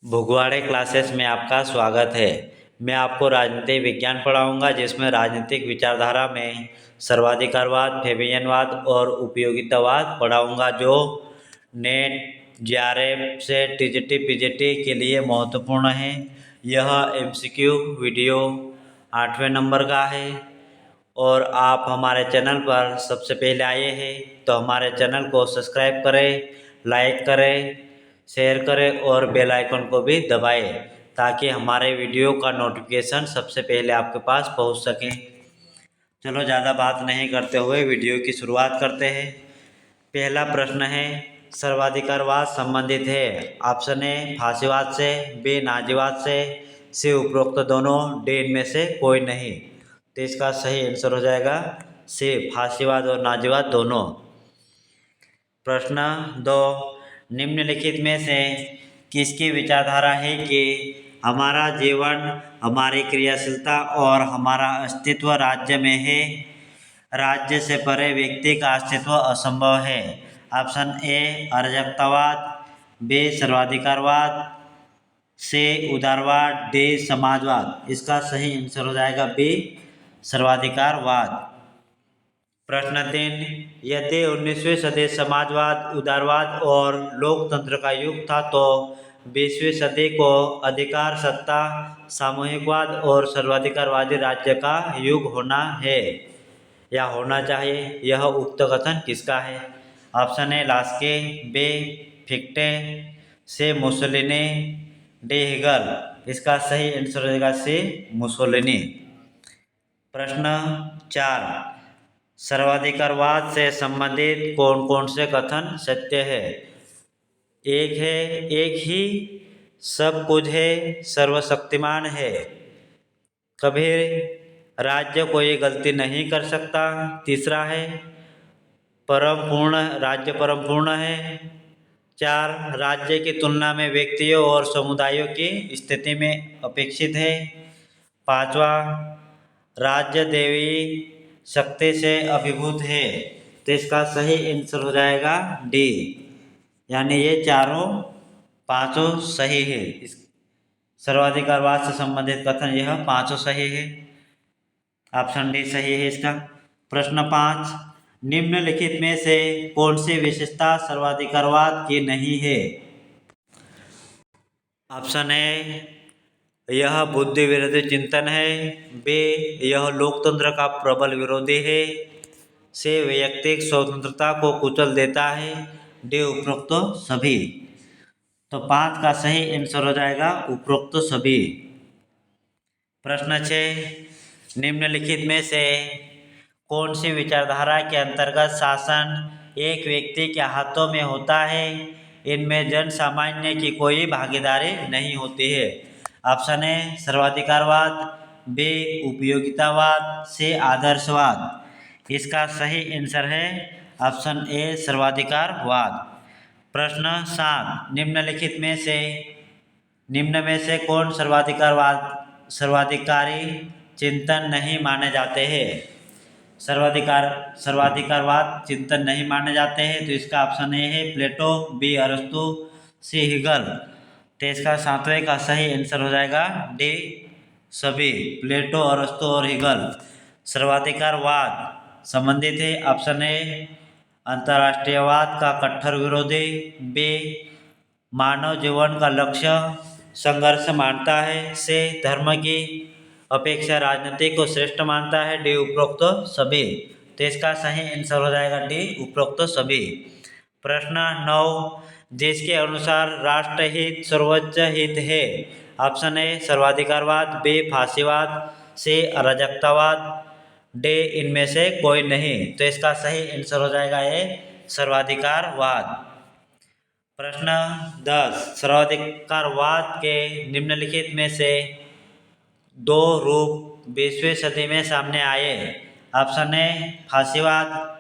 भुगवाड़े classes में आपका स्वागत है। मैं आपको राजनीतिक विज्ञान पढ़ाऊंगा, जिसमें राजनीतिक विचारधारा में सर्वाधिकारवाद, फेबियनवाद और उपयोगितावाद पढ़ाऊंगा, जो नेट, जेआरएफ से टीजीटी पीजीटी के लिए महत्वपूर्ण है। यह एमसीक्यू वीडियो 8वें नंबर का है और आप हमारे चैनल पर सबसे पहले आए हैं तो हमारे चैनल को सब्सक्राइब करें, लाइक करें, शेयर करें और बेल आइकन को भी दबाएं ताकि हमारे वीडियो का नोटिफिकेशन सबसे पहले आपके पास पहुंच सके। चलो ज़्यादा बात नहीं करते हुए वीडियो की शुरुआत करते हैं। पहला प्रश्न है, सर्वाधिकारवाद संबंधित है। ऑप्शन ए फांसीवाद से, बी नाजीवाद से, सी उपरोक्त दोनों, डी इनमें से कोई नहीं। तो इसका सही आंसर हो जाएगा सी, फांसीवाद और नाजीवाद दोनों। प्रश्न 2, निम्नलिखित में से किसकी विचारधारा है कि हमारा जीवन, हमारी क्रियाशीलता और हमारा अस्तित्व राज्य में है, राज्य से परे व्यक्ति का अस्तित्व असंभव है। ऑप्शन ए अराजकतावाद, बी सर्वाधिकारवाद, सी उदारवाद, डी समाजवाद। इसका सही आंसर हो जाएगा बी सर्वाधिकारवाद। प्रश्न 3, यदि 19वीं सदी समाजवाद, उदारवाद और लोकतंत्र का युग था तो 20वीं सदी को अधिकार, सत्ता, सामूहिकवाद और सर्वाधिकारवादी राज्य का युग होना है या होना चाहिए। यह उक्त कथन किसका है? Option A Laski, B Fichte, C Mussolini, D Hegel. इसका सही आंसर होगा सी मुसोलिनी। प्रश्न 4, सर्वाधिकारवाद से संबंधित कौन कौन से कथन सत्य है? एक है, एक ही सब कुछ है, सर्वशक्तिमान है, कभी राज्य कोई गलती नहीं कर सकता। तीसरा है, परम पूर्ण राज्य परम पूर्ण है। 4, राज्य की तुलना में व्यक्तियों और समुदायों की स्थिति में अपेक्षित है। 5वां, राज्य देवी शक्ति से अभिभूत है। तो इसका सही आंसर हो जाएगा डी, यानी ये चारों पांचों सही है। इस सर्वाधिकारवाद से संबंधित कथन यह पांचों सही है। ऑप्शन डी सही है इसका। प्रश्न 5, निम्नलिखित में से कौन सी विशेषता सर्वाधिकारवाद की नहीं है? ऑप्शन ए यह बुद्धि विरोधी चिंतन है, बी यह लोकतंत्र का प्रबल विरोधी है, सी वैयक्तिक स्वतंत्रता को कुचल देता है, डी उपरोक्त सभी। तो 5 का सही आंसर हो जाएगा उपरोक्त सभी। प्रश्न 6, निम्नलिखित में से कौन सी विचारधारा के अंतर्गत शासन एक व्यक्ति के हाथों में होता है, इनमें जन सामान्य की कोई भागीदारी नहीं होती है? ऑप्शन ए सर्वाधिकारवाद, बी उपयोगितावाद, सी आदर्शवाद। इसका सही आंसर है ऑप्शन ए सर्वाधिकारवाद। प्रश्न 7, निम्न में से कौन सर्वाधिकारी चिंतन नहीं माने जाते हैं? सर्वाधिकारवाद चिंतन नहीं माने जाते हैं। तो इसका ऑप्शन ए है प्लेटो, बी अरस्तु, सी हिगल। तो इसका 7वें का सही आंसर हो जाएगा डी सभी, प्लेटो, अरस्तु और हिगल। सर्वाधिकारवाद संबंधित है। ऑप्शन ए अंतर्राष्ट्रीयवाद का कट्टर विरोधी, बी मानव जीवन का लक्ष्य संघर्ष मानता है, से धर्म की अपेक्षा राजनीति को श्रेष्ठ मानता है, डी उपरोक्त सभी। तो इसका सही आंसर हो जाएगा डी उपरोक्त सभी। प्रश्न 9, जिसके अनुसार राष्ट्रहित सर्वोच्च हित है? ऑप्शन ए सर्वाधिकारवाद, बी फांसीवाद, सी अराजकतावाद, डी इनमें से कोई नहीं। तो इसका सही आंसर हो जाएगा ए सर्वाधिकारवाद। प्रश्न 10, सर्वाधिकारवाद के निम्नलिखित में से दो रूप 20वीं सदी में सामने आए। ऑप्शन ए फांसीवाद,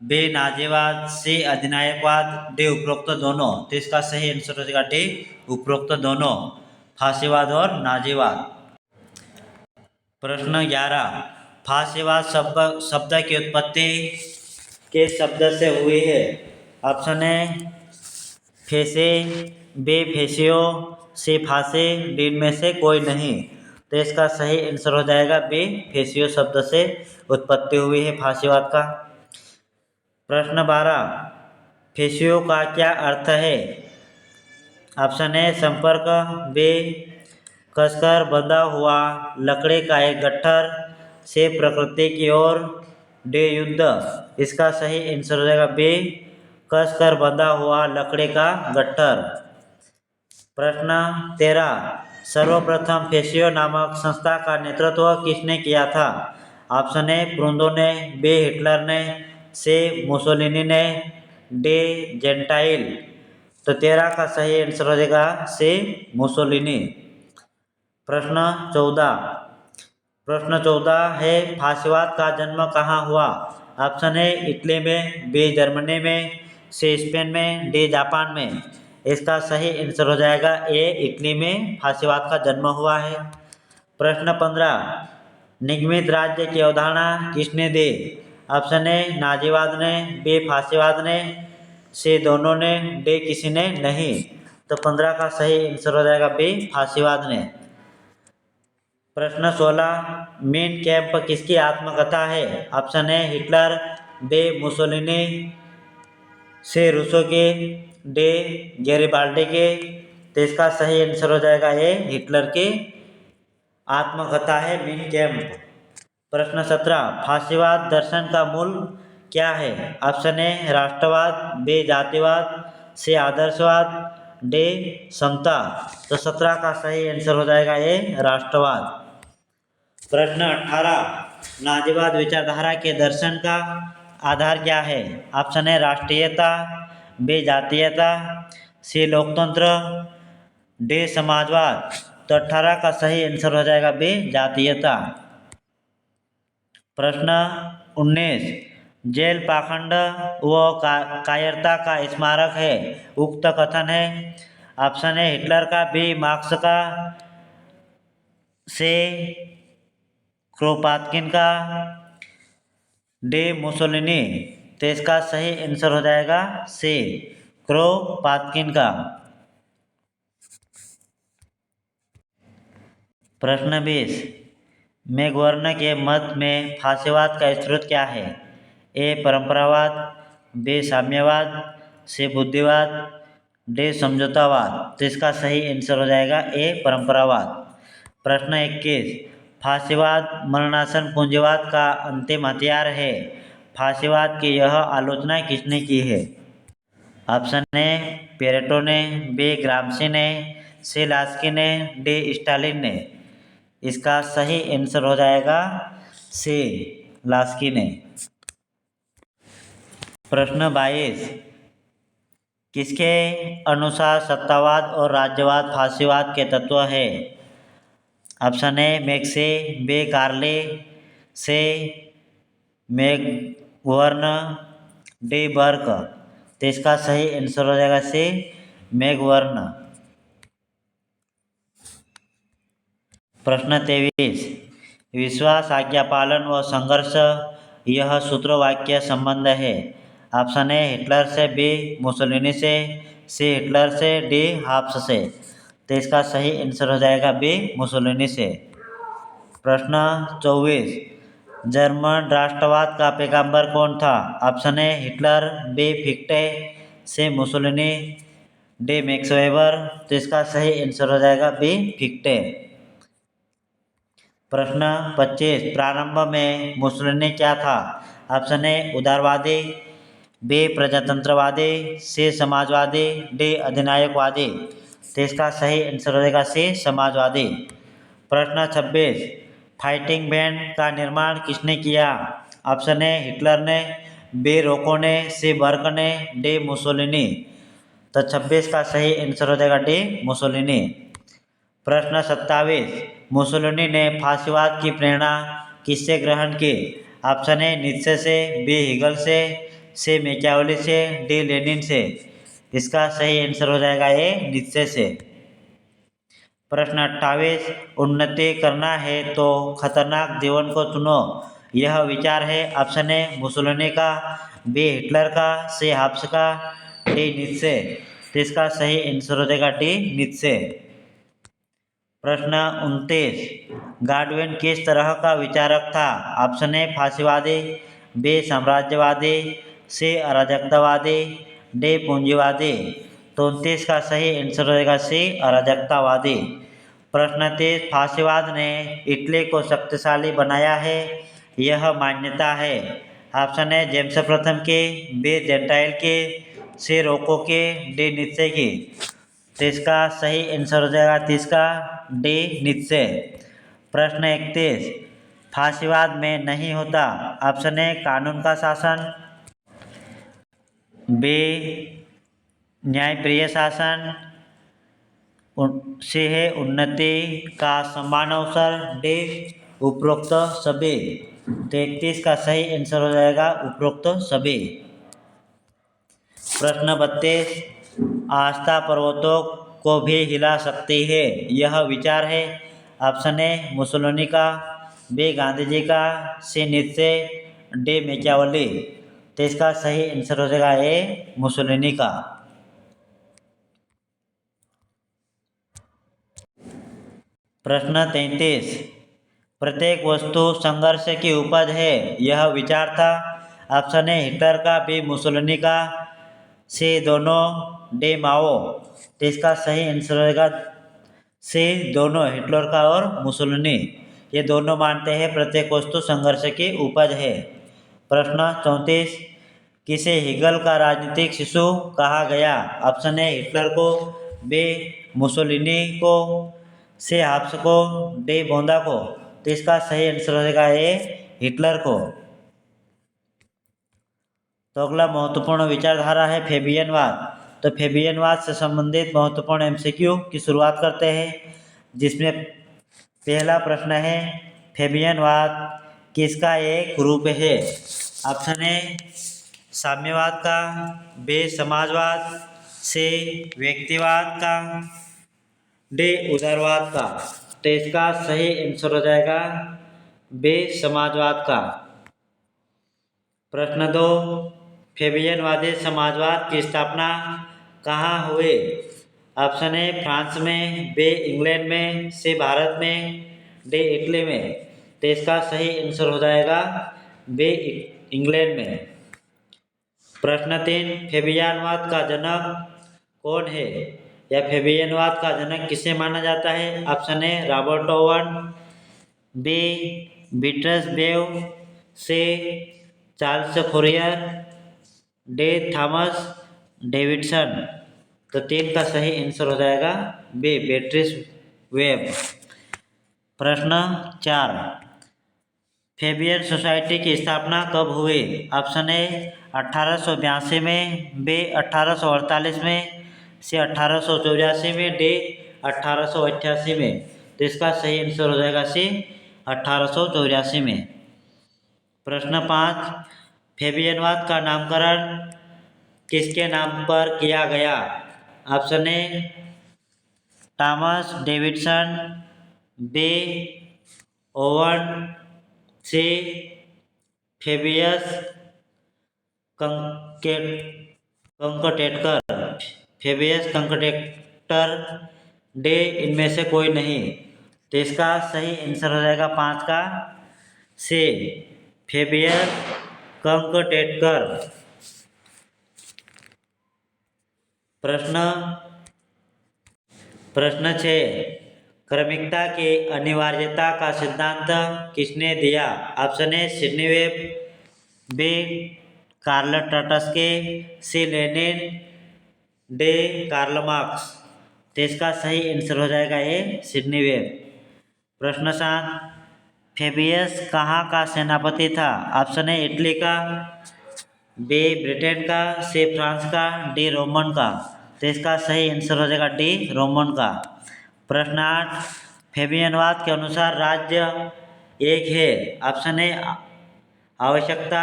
बी नाजीवाद, सी अधिनायकवाद, डी उपरोक्त दोनों। तो इसका सही आंसर हो जाएगा डी उपरोक्त दोनों, फांसीवाद और नाजीवाद। प्रश्न 11, फांसीवाद शब्द की उत्पत्ति किस शब्द से हुई है? ऑप्शन ए फेसे, बी फेसियो, सी फांसी, डी में से कोई नहीं। तो इसका सही आंसर हो जाएगा बी फेसियो शब्द से उत्पत्ति हुई है फांसीवाद का। प्रश्न 12, फेसियो का क्या अर्थ है? ऑप्शन ए संपर्क, बी कसकर बंधा हुआ लकड़ी का एक गट्ठर, से प्रकृति की ओर, डी युद्ध। इसका सही आंसर हो जाएगा बी कसकर बंधा हुआ लकड़ी का गट्ठर। प्रश्न 13, सर्वप्रथम फेसियो नामक संस्था का नेतृत्व किसने किया था? ऑप्शन ए प्रूंदो ने, बी हिटलर ने, सी मुसोलिनी ने, डी जेंटाइल। तो 13 का सही आंसर हो जाएगा सी मुसोलिनी। प्रश्न 14 है फांसीवाद का जन्म कहाँ हुआ? ऑप्शन ए इटली में, बी जर्मनी में, सी स्पेन में, डी जापान में। इसका सही आंसर हो जाएगा ए इटली में फांसीवाद का जन्म हुआ है। प्रश्न 15, निगमित राज्य की अवधारणा किसने दी? ऑप्शन ए नाजीवाद ने, बी फांसीवाद ने, सी दोनों ने, डी किसी ने नहीं। तो 15 का सही आंसर हो जाएगा बी फांसीवाद ने। प्रश्न 16, मेन कैंप किसकी आत्मकथा है? Option A Hitler, B Mussolini, C Rousseau के, डी गैरिबाल्डी के। तो इसका सही आंसर हो जाएगा ए हिटलर की आत्मकथा है मेन कैंप। प्रश्न 17, फांसीवाद दर्शन का मूल क्या है? ऑप्शन ए राष्ट्रवाद, बी जातिवाद, सी आदर्शवाद, डी समता। तो 17 का सही आंसर हो जाएगा ए राष्ट्रवाद। प्रश्न 18, नाजीवाद विचारधारा के दर्शन का आधार क्या है? ऑप्शन ए राष्ट्रीयता, बी जातीयता, सी लोकतंत्र, डी समाजवाद। तो 18 का सही आंसर हो जाएगा बी जातीयता। प्रश्न 19, जेल पाखंड व कायरता का स्मारक है, उक्त कथन है? ऑप्शन ए हिटलर का, बी मार्क्स का, सी क्रोपातकिन का, डी मुसोलिनी। तो इसका सही आंसर हो जाएगा सी क्रोपातकिन का। प्रश्न 20, मैगवर्न के मत में फांसीवाद का स्रोत क्या है? ए परंपरावाद, बी साम्यवाद, सी बुद्धिवाद, डी समझौतावाद। तो इसका सही आंसर हो जाएगा ए परंपरावाद। प्रश्न 21, फांसीवाद मरणासन पूंजीवाद का अंतिम हथियार है, फांसीवाद की यह आलोचना किसने की है? ऑप्शन ए पेरेटो ने, बी ग्रामसी ने, सी लास्की ने, डी स्टालिन ने। इसका सही आंसर हो जाएगा सी लास्की ने। प्रश्न 22, किसके अनुसार सत्तावाद और राज्यवाद फांसीवाद के तत्व है? Option A Maxey, B Carle, C McGovern, D Burke. तो इसका सही आंसर हो जाएगा सी मैगवर्न। प्रश्न 23, विश्वास, आज्ञा पालन व संघर्ष यह सूत्रवाक्य संबंध है। ऑप्शन ए हिटलर से, बी मुसोलिनी से, सी हिटलर से, डी हाब्स से। तो इसका सही आंसर हो जाएगा बी मुसोलिनी से। प्रश्न 24, जर्मन राष्ट्रवाद का पैगंबर कौन था? Option A Hitler, B Fichte, C Mussolini, D Max Weber. तो इसका सही आंसर हो जाएगा बी फिक्टे। प्रश्न 25, प्रारंभ में मुसोलिनी क्या था? ऑप्शन ए उदारवादी, बी प्रजातंत्रवादी, सी समाजवादी, डी अधिनायकवादी। तो इसका सही आंसर हो जाएगा सी समाजवादी। प्रश्न 26, फाइटिंग बैंड का निर्माण किसने किया? ऑप्शन ए हिटलर ने, बी रोको ने, सी बर्क ने, डी मुसोलिनी। तो 26 का सही आंसर हो जाएगा डी मुसोलिनी। प्रश्न 27, मुसोलिनी ने फांसीवाद की प्रेरणा किससे ग्रहण की? ऑप्शन ए नीत्शे से, बी हिगल से, सी मैकियावेली से, डी लेनिन से। इसका सही आंसर हो जाएगा ए नीत्शे से। प्रश्न 28, उन्नति करना है तो खतरनाक जीवन को चुनो यह विचार है? ऑप्शन ए मुसोलिनी का, बी हिटलर का, सी हाब्स का, डी नीत्शे। तो इसका सही आंसर हो जाएगा डी, नीचे। प्रश्न 29, गॉडविन किस तरह का विचारक था? ऑप्शन ए फांसीवादी, बी साम्राज्यवादी, सी अराजकतावादी, डी पूंजीवादी। तो 29 का सही आंसर हो जाएगा सी, अराजकतावादी। प्रश्न 30, फांसीवाद ने इटली को शक्तिशाली बनाया है, यह मान्यता है? ऑप्शन ए जेम्स प्रथम की, बी जेंटाइल की, सी रोको की, डी नीत्शे की। तो इसका सही आंसर हो जाएगा 30 का डी, नीत्शे। प्रश्न 31, फांसीवाद में नहीं होता? ऑप्शन ए कानून का शासन, बी न्यायप्रिय शासन, सी है उन्नति का समान अवसर, डी उपरोक्त सभी। तो 31 का सही आंसर हो जाएगा उपरोक्त सभी। प्रश्न 32, आस्था पर्वतों को भी हिला सकती है, यह विचार है? ऑप्शन ए मुसोलिनी का, बी गांधी जी का, सी नीत्शे, डी मैकियावेली। तो इसका सही आंसर हो जाएगा ए मुसोलिनी का। प्रश्न 33, प्रत्येक वस्तु संघर्ष की उपज है, यह विचार था? ऑप्शन ए हिटलर का, बी मुसोलिनी का, सी दोनों, डी माओ। तो इसका सही आंसर होगा सी दोनों, हिटलर का और मुसोलिनी, ये दोनों मानते हैं प्रत्येक वस्तु संघर्ष की उपज है। प्रश्न 34, किसे हीगल का राजनीतिक शिशु कहा गया? ऑप्शन ए हिटलर को, बी मुसोलिनी को, सी हाब्स को, डी बोंदा को। तो इसका सही आंसर हो जाएगा ए हिटलर को। तो अगला महत्वपूर्ण विचारधारा है फेबियनवाद। तो फेबियनवाद से संबंधित महत्वपूर्ण एमसीक्यू की शुरुआत करते हैं, जिसमें पहला प्रश्न है, फेबियनवाद किसका एक रूप है? ऑप्शन ए साम्यवाद का, बी समाजवाद, सी व्यक्तिवाद का, डी उदारवाद का। तो इसका सही आंसर हो जाएगा बी समाजवाद का। प्रश्न 2, फेबियनवादी समाजवाद की स्थापना कहाँ हुई? ऑप्शन ए फ्रांस में, बी इंग्लैंड में, सी भारत में, डी इटली में। तो इसका सही आंसर हो जाएगा बी इंग्लैंड में। प्रश्न 3, फेबियनवाद का जनक कौन है, या फेबियनवाद का जनक किसे माना जाता है? Option A Robert Owen, B Beatrice Webb, C Charles Fourier, D Thomas Davidson. तो 3 का सही आंसर हो जाएगा बी बेट्रिस वेब। प्रश्न 4, फेबियन सोसाइटी की स्थापना कब हुई? ऑप्शन ए 1882 में, बी 1848 में, सी 1884 में, डी 1888 में। तो इसका सही आंसर हो जाएगा सी 1884 में। प्रश्न 5, फेबियनवाद का नामकरण किसके नाम पर किया गया? Option A Thomas Davidson, B Owen, C Fabius Cunctator, Fabius Cunctator, D इनमें से कोई नहीं। तो इसका सही आंसर हो जाएगा 5 का सी फेबियस कंकटेटर। प्रश्न 6, क्रमिकता की अनिवार्यता का सिद्धांत किसने दिया? Option A Sidney Webb, B Karl Trotsky, C Lenin, D Karl Marx. तो इसका सही आंसर हो जाएगा ए सिडनी वेब। प्रश्न 7, फेबियस कहाँ का सेनापति था? ऑप्शन ए इटली का, बी ब्रिटेन का, सी फ्रांस का, डी रोमन का। तो इसका सही आंसर हो जाएगा डी रोमन का। प्रश्न 8, फेबियनवाद के अनुसार राज्य एक है। ऑप्शन ए आवश्यकता,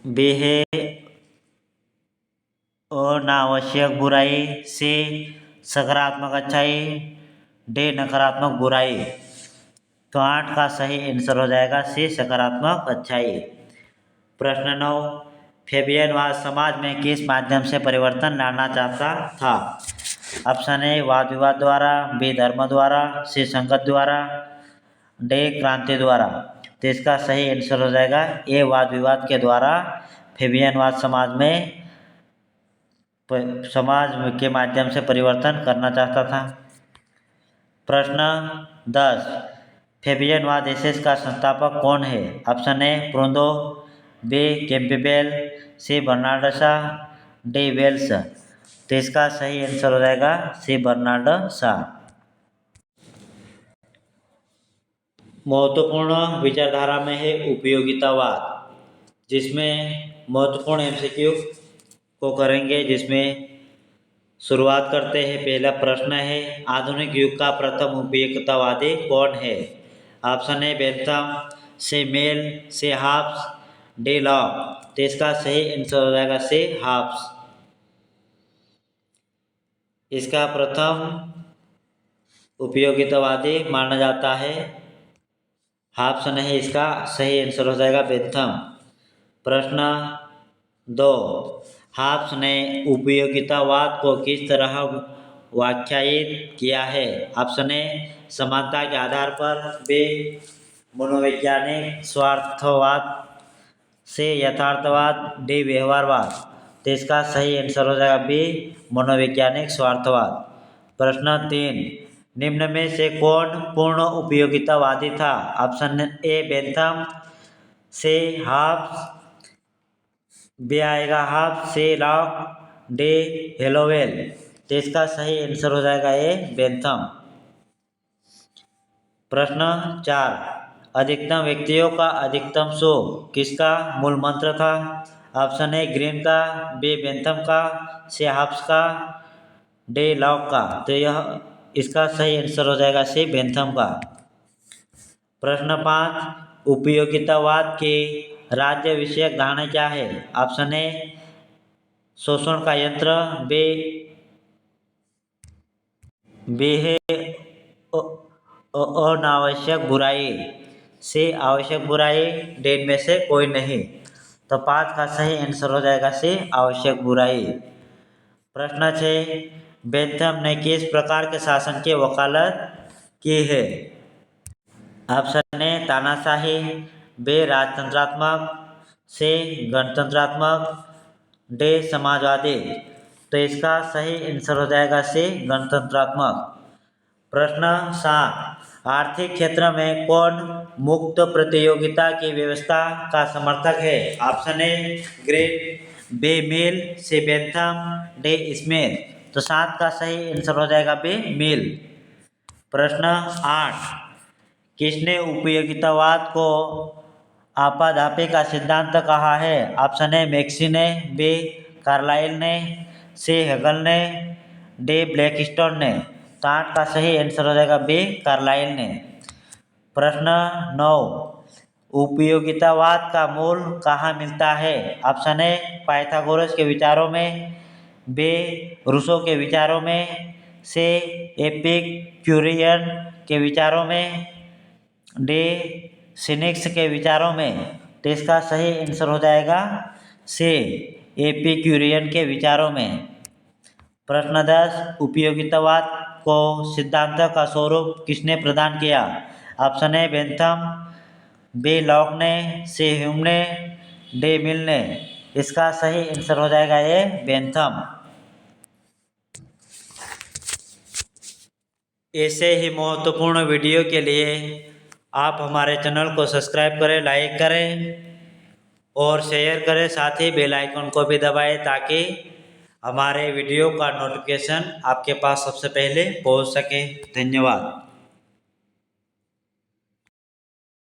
बी है अनावश्यक बुराई, सी सकारात्मक अच्छाई, डी नकारात्मक बुराई। तो 8 का सही आंसर हो जाएगा सी सकारात्मक अच्छाई। प्रश्न 9, फेबियनवाद समाज में किस माध्यम से परिवर्तन लाना चाहता था? ऑप्शन ए वाद विवाद द्वारा, बी धर्म द्वारा, सी संगत द्वारा, डी क्रांति द्वारा। तो इसका सही आंसर हो जाएगा ए वाद विवाद के द्वारा फेबियनवाद समाज के माध्यम से परिवर्तन करना चाहता था। प्रश्न 10, फेबियनवाद एसेस का संस्थापक कौन है? Option A Proudhon, B Campbell, C Bernard Shaw, D Wells. तो इसका सही आंसर हो जाएगा सी बर्नार्ड शा। महत्वपूर्ण विचारधारा में है उपयोगितावाद, जिसमें महत्वपूर्ण एमसीक्यू को करेंगे, जिसमें शुरुआत करते हैं। पहला प्रश्न है, आधुनिक युग का प्रथम उपयोगितावादी कौन है? Option A Bentham, C Mill, C Hobbes, D Locke. तो इसका सही आंसर हो जाएगा सी हॉब्स। इसका प्रथम उपयोगितावादी माना जाता है। हॉब्स नहीं, इसका सही आंसर हो जाएगा बेंथम। प्रश्न 2, हॉब्स ने उपयोगितावाद को किस तरह व्याख्यायित किया है? ऑप्शन ए समानता के आधार पर, बी मनोवैज्ञानिक स्वार्थवाद, से यथार्थवाद, डी व्यवहारवाद। तो इसका सही आंसर हो जाएगा बी मनोवैज्ञानिक स्वार्थवाद। प्रश्न 3, निम्न में से कौन पूर्ण उपयोगितावादी था? ऑप्शन ए बेंथम, से हॉब्स, बी आएगा हॉब्स, से लॉक, डी हेलोवेल। तो इसका सही आंसर हो जाएगा ए बेंथम। प्रश्न 4, अधिकतम व्यक्तियों का अधिकतम सुख किसका मूल मंत्र था? ऑप्शन ए ग्रीन का, बी बेंथम का, सी हॉब्स का, डी लॉक का। तो यह इसका सही आंसर हो जाएगा सी बेंथम का। प्रश्न 5, उपयोगितावाद की राज्य विषयक धारणा क्या है? ऑप्शन ए शोषण का यंत्र, बी है अनावश्यक बुराई, से आवश्यक बुराई, डी में से कोई नहीं। तो 5 का सही आंसर हो जाएगा से आवश्यक बुराई। प्रश्न 6, बेंथम ने किस प्रकार के शासन की वकालत की है? ऑप्शन ए तानाशाही, बी राजतंत्रात्मक, से गणतंत्रात्मक, डी समाजवादी। तो इसका सही आंसर हो जाएगा से गणतंत्रात्मक। प्रश्न 7, आर्थिक क्षेत्र में कौन मुक्त प्रतियोगिता की व्यवस्था का समर्थक है? Option A Green, B Mill, C Bentham, D Smith. तो 7 का सही आंसर हो जाएगा बी मिल। प्रश्न 8, किसने उपयोगितावाद को आपाधापी का सिद्धांत कहा है? ऑप्शन ए मैक्सी ने, बी कार्लाइल ने, सी हेगल ने, डी ब्लैकस्टोन ने। तो 8 का सही आंसर हो जाएगा बी कार्लाइल ने। प्रश्न 9, उपयोगितावाद का मूल कहाँ मिलता है? ऑप्शन ए पाइथागोरस के विचारों में, बी रूसो के विचारों में, सी एपिक्यूरियन के विचारों में, डी सिनिक्स के विचारों में। तो इसका सही आंसर हो जाएगा सी एपिक्यूरियन के विचारों में। प्रश्न 10, उपयोगितावाद को सिद्धांत का स्वरूप किसने प्रदान किया? Option A Bentham, B Locke ने, सी ह्यूम ने, डी मिल ने। इसका सही आंसर हो जाएगा ए बेंथम। ऐसे ही महत्वपूर्ण वीडियो के लिए आप हमारे चैनल को सब्सक्राइब करें, लाइक करें और शेयर करें, साथ ही बेल आइकन को भी दबाएं ताकि हमारे वीडियो का नोटिफिकेशन आपके पास सबसे पहले पहुंच सके। धन्यवाद।